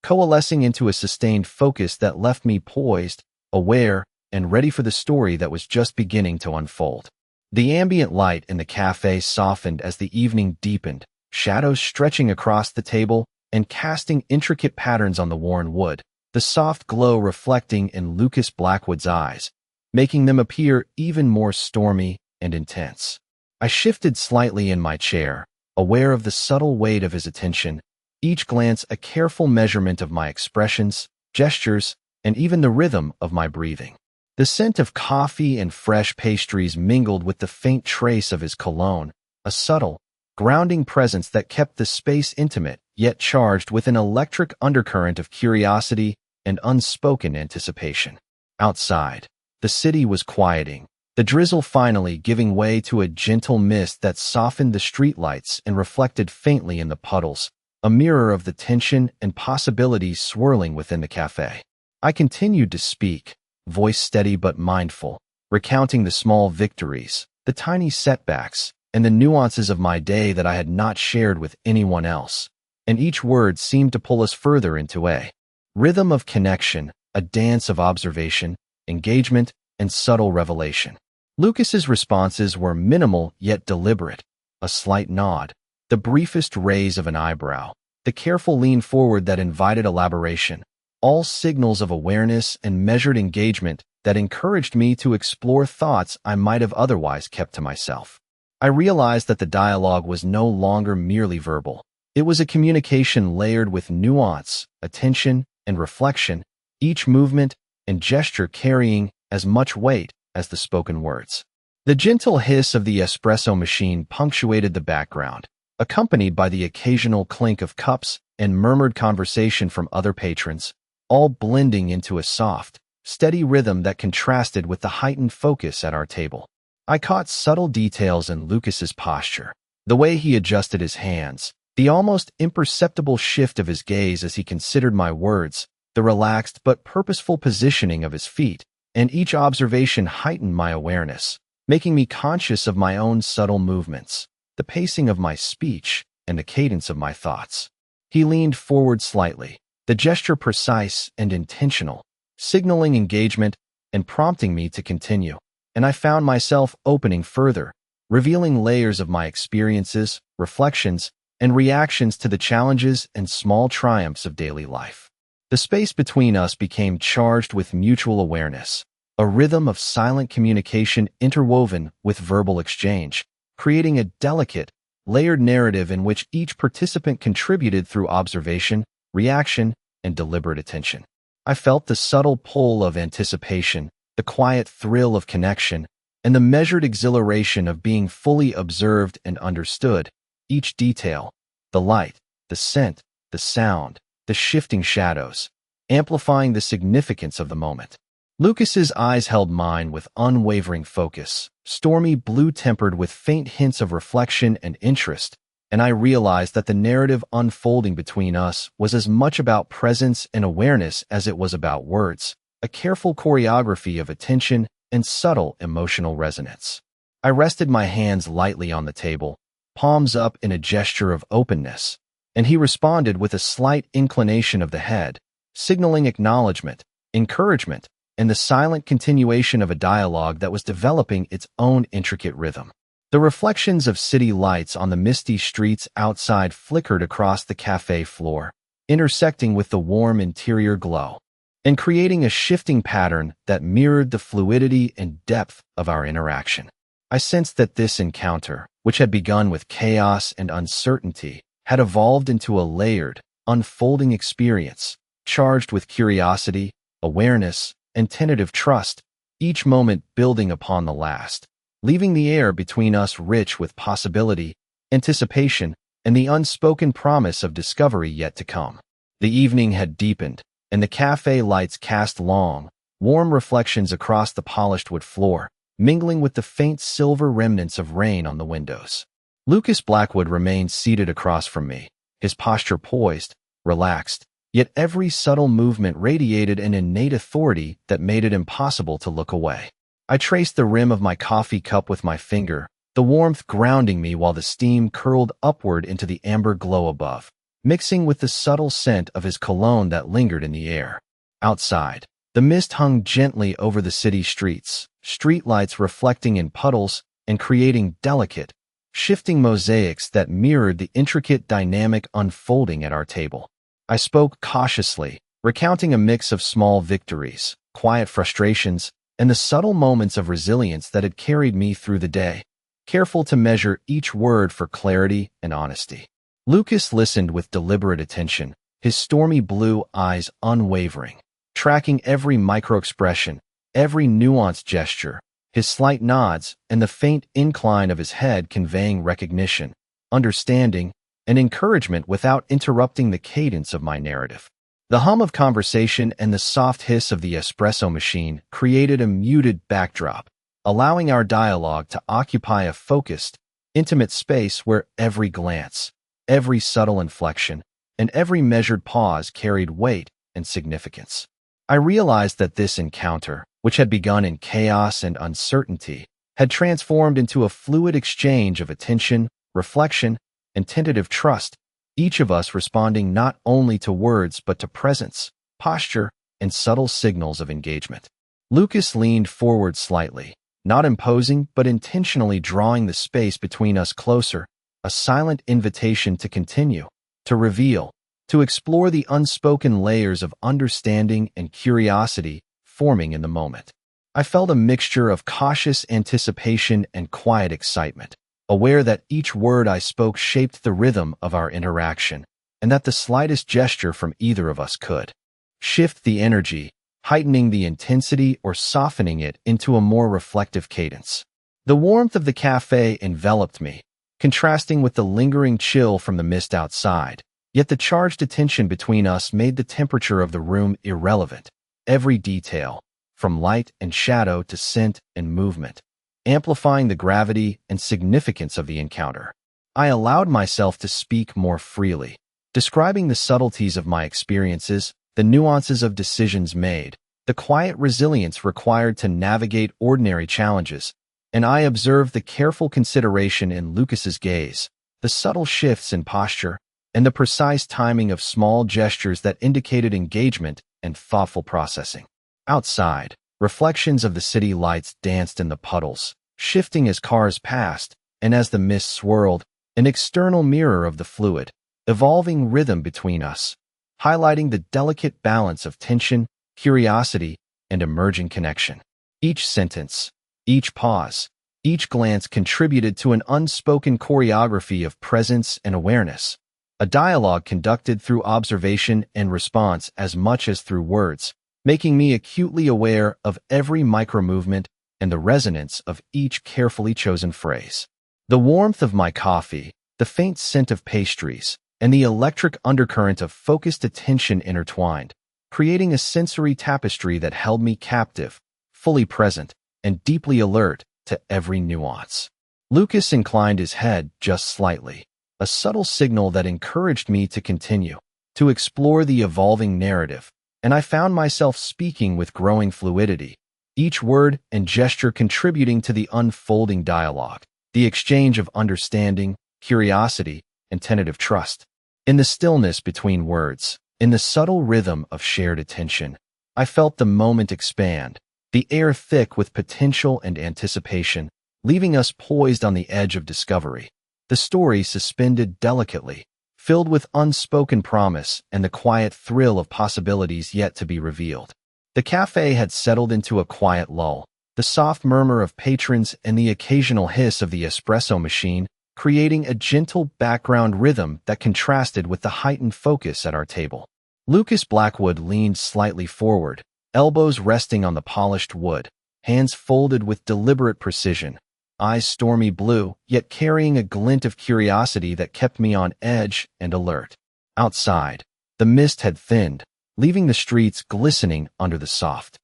coalescing into a sustained focus that left me poised, aware, and ready for the story that was just beginning to unfold. The ambient light in the café softened as the evening deepened, shadows stretching across the table and casting intricate patterns on the worn wood, the the soft glow reflecting in Lucas Blackwood's eyes, making them appear even more stormy and intense. I shifted slightly in my chair, aware of the subtle weight of his attention, each glance a careful measurement of my expressions, gestures, and even the rhythm of my breathing. The scent of coffee and fresh pastries mingled with the faint trace of his cologne, a subtle, grounding presence that kept the space intimate, yet charged with an electric undercurrent of curiosity and unspoken anticipation. Outside, the city was quieting, the drizzle finally giving way to a gentle mist that softened the streetlights and reflected faintly in the puddles, a mirror of the tension and possibilities swirling within the café. I continued to speak, voice steady but mindful, recounting the small victories, the tiny setbacks, and the nuances of my day that I had not shared with anyone else, and each word seemed to pull us further into a rhythm of connection, a dance of observation, engagement, and subtle revelation. Lucas's responses were minimal yet deliberate, a slight nod, the briefest raise of an eyebrow, the careful lean forward that invited elaboration, all signals of awareness and measured engagement that encouraged me to explore thoughts I might have otherwise kept to myself. I realized that the dialogue was no longer merely verbal. It was a communication layered with nuance, attention, and reflection, each movement and gesture carrying as much weight as the spoken words. The gentle hiss of the espresso machine punctuated the background, accompanied by the occasional clink of cups and murmured conversation from other patrons, all blending into a soft, steady rhythm that contrasted with the heightened focus at our table. I caught subtle details in Lucas's posture, the way he adjusted his hands, the almost imperceptible shift of his gaze as he considered my words, the relaxed but purposeful positioning of his feet, and each observation heightened my awareness, making me conscious of my own subtle movements, the pacing of my speech, and the cadence of my thoughts. He leaned forward slightly, the gesture precise and intentional, signaling engagement and prompting me to continue. And I found myself opening further, revealing layers of my experiences, reflections, and reactions to the challenges and small triumphs of daily life. The space between us became charged with mutual awareness, a rhythm of silent communication interwoven with verbal exchange, creating a delicate, layered narrative in which each participant contributed through observation, reaction, and deliberate attention. I felt the subtle pull of anticipation, the quiet thrill of connection, and the measured exhilaration of being fully observed and understood, each detail, the light, the scent, the sound, the shifting shadows, amplifying the significance of the moment. Lucas's eyes held mine with unwavering focus, stormy blue tempered with faint hints of reflection and interest, and I realized that the narrative unfolding between us was as much about presence and awareness as it was about words, a careful choreography of attention and subtle emotional resonance. I rested my hands lightly on the table, palms up in a gesture of openness, and he responded with a slight inclination of the head, signaling acknowledgement, encouragement, and the silent continuation of a dialogue that was developing its own intricate rhythm. The reflections of city lights on the misty streets outside flickered across the cafe floor, intersecting with the warm interior glow, and creating a shifting pattern that mirrored the fluidity and depth of our interaction. I sensed that this encounter, which had begun with chaos and uncertainty, had evolved into a layered, unfolding experience, charged with curiosity, awareness, and tentative trust, each moment building upon the last, leaving the air between us rich with possibility, anticipation, and the unspoken promise of discovery yet to come. The evening had deepened, and the cafe lights cast long, warm reflections across the polished wood floor, mingling with the faint silver remnants of rain on the windows. Lucas Blackwood remained seated across from me, his posture poised, relaxed, yet every subtle movement radiated an innate authority that made it impossible to look away. I traced the rim of my coffee cup with my finger, the warmth grounding me while the steam curled upward into the amber glow above, mixing with the subtle scent of his cologne that lingered in the air. Outside, the mist hung gently over the city streets, streetlights reflecting in puddles and creating delicate, shifting mosaics that mirrored the intricate dynamic unfolding at our table. I spoke cautiously, recounting a mix of small victories, quiet frustrations, and the subtle moments of resilience that had carried me through the day, careful to measure each word for clarity and honesty. Lucas listened with deliberate attention, his stormy blue eyes unwavering, tracking every microexpression, every nuanced gesture, his slight nods, and the faint incline of his head conveying recognition, understanding, and encouragement without interrupting the cadence of my narrative. The hum of conversation and the soft hiss of the espresso machine created a muted backdrop, allowing our dialogue to occupy a focused, intimate space where every glance, every subtle inflection, and every measured pause carried weight and significance. I realized that this encounter, which had begun in chaos and uncertainty, had transformed into a fluid exchange of attention, reflection, and tentative trust, each of us responding not only to words but to presence, posture, and subtle signals of engagement. Lucas leaned forward slightly, not imposing but intentionally drawing the space between us closer, a silent invitation to continue, to reveal, to explore the unspoken layers of understanding and curiosity forming in the moment. I felt a mixture of cautious anticipation and quiet excitement, aware that each word I spoke shaped the rhythm of our interaction, and that the slightest gesture from either of us could shift the energy, heightening the intensity or softening it into a more reflective cadence. The warmth of the café enveloped me, contrasting with the lingering chill from the mist outside, yet the charged attention between us made the temperature of the room irrelevant. Every detail, from light and shadow to scent and movement, amplifying the gravity and significance of the encounter. I allowed myself to speak more freely, describing the subtleties of my experiences, the nuances of decisions made, the quiet resilience required to navigate ordinary challenges, and I observed the careful consideration in Lucas's gaze, the subtle shifts in posture, and the precise timing of small gestures that indicated engagement and thoughtful processing. Outside, reflections of the city lights danced in the puddles, shifting as cars passed, and as the mist swirled, an external mirror of the fluid, evolving rhythm between us, highlighting the delicate balance of tension, curiosity, and emerging connection. Each sentence, each pause, each glance contributed to an unspoken choreography of presence and awareness, a dialogue conducted through observation and response as much as through words, making me acutely aware of every micro-movement and the resonance of each carefully chosen phrase. The warmth of my coffee, the faint scent of pastries, and the electric undercurrent of focused attention intertwined, creating a sensory tapestry that held me captive, fully present, and deeply alert to every nuance. Lucas inclined his head just slightly, a subtle signal that encouraged me to continue, to explore the evolving narrative, and I found myself speaking with growing fluidity, each word and gesture contributing to the unfolding dialogue, the exchange of understanding, curiosity, and tentative trust. In the stillness between words, in the subtle rhythm of shared attention, I felt the moment expand, the air thick with potential and anticipation, leaving us poised on the edge of discovery. The story suspended delicately, filled with unspoken promise and the quiet thrill of possibilities yet to be revealed. The cafe had settled into a quiet lull, the soft murmur of patrons and the occasional hiss of the espresso machine creating a gentle background rhythm that contrasted with the heightened focus at our table. Lucas Blackwood leaned slightly forward, elbows resting on the polished wood, hands folded with deliberate precision, eyes stormy blue, yet carrying a glint of curiosity that kept me on edge and alert. Outside, the mist had thinned, leaving the streets glistening under the soft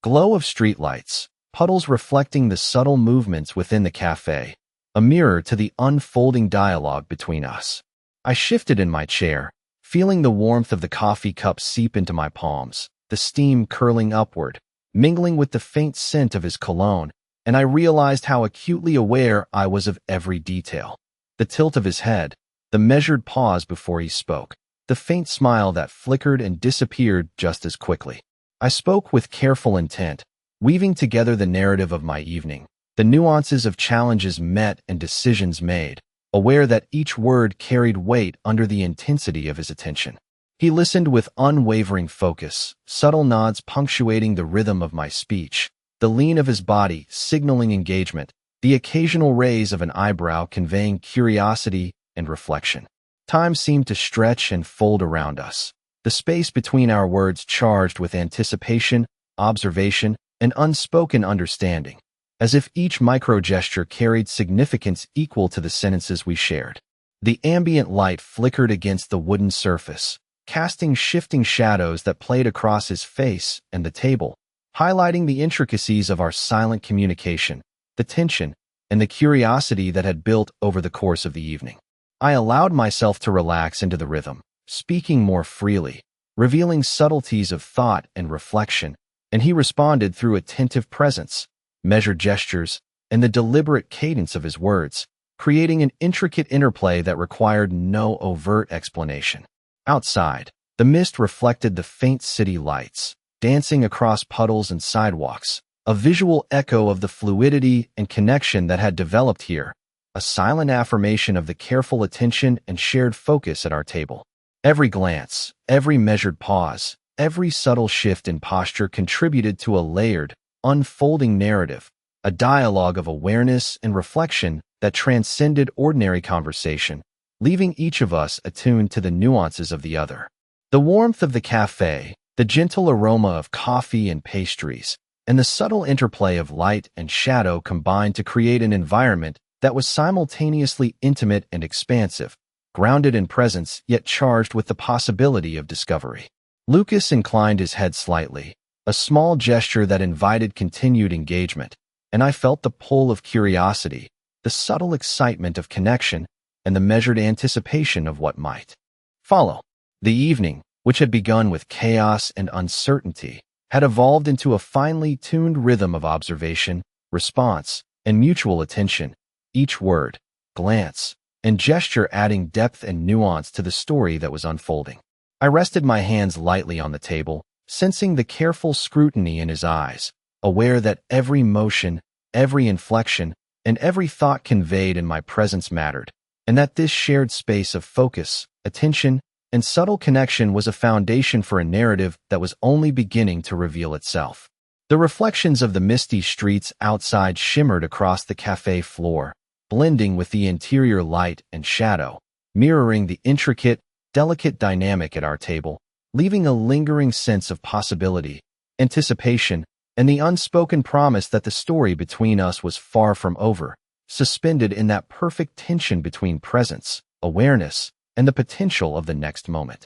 glow of streetlights, puddles reflecting the subtle movements within the cafe, a mirror to the unfolding dialogue between us. I shifted in my chair, feeling the warmth of the coffee cup seep into my palms, the steam curling upward, mingling with the faint scent of his cologne, and I realized how acutely aware I was of every detail. The tilt of his head, the measured pause before he spoke, the faint smile that flickered and disappeared just as quickly. I spoke with careful intent, weaving together the narrative of my evening, the nuances of challenges met and decisions made, aware that each word carried weight under the intensity of his attention. He listened with unwavering focus, subtle nods punctuating the rhythm of my speech, the lean of his body signaling engagement, the occasional raise of an eyebrow conveying curiosity and reflection. Time seemed to stretch and fold around us, the space between our words charged with anticipation, observation, and unspoken understanding, as if each micro-gesture carried significance equal to the sentences we shared. The ambient light flickered against the wooden surface, casting shifting shadows that played across his face and the table, highlighting the intricacies of our silent communication, the tension, and the curiosity that had built over the course of the evening. I allowed myself to relax into the rhythm, speaking more freely, revealing subtleties of thought and reflection, and he responded through attentive presence, measured gestures, and the deliberate cadence of his words, creating an intricate interplay that required no overt explanation. Outside, the mist reflected the faint city lights, dancing across puddles and sidewalks, a visual echo of the fluidity and connection that had developed here, a silent affirmation of the careful attention and shared focus at our table. Every glance, every measured pause, every subtle shift in posture contributed to a layered, unfolding narrative, a dialogue of awareness and reflection that transcended ordinary conversation, leaving each of us attuned to the nuances of the other. The warmth of the café, the gentle aroma of coffee and pastries, and the subtle interplay of light and shadow combined to create an environment that was simultaneously intimate and expansive, grounded in presence yet charged with the possibility of discovery. Lucas inclined his head slightly, a small gesture that invited continued engagement, and I felt the pull of curiosity, the subtle excitement of connection, and the measured anticipation of what might follow. The evening, which had begun with chaos and uncertainty, had evolved into a finely tuned rhythm of observation, response, and mutual attention, each word, glance, and gesture adding depth and nuance to the story that was unfolding. I rested my hands lightly on the table, sensing the careful scrutiny in his eyes, aware that every motion, every inflection, and every thought conveyed in my presence mattered, and that this shared space of focus, attention, and subtle connection was a foundation for a narrative that was only beginning to reveal itself. The reflections of the misty streets outside shimmered across the café floor, blending with the interior light and shadow, mirroring the intricate, delicate dynamic at our table, leaving a lingering sense of possibility, anticipation, and the unspoken promise that the story between us was far from over, suspended in that perfect tension between presence, awareness, and the potential of the next moment.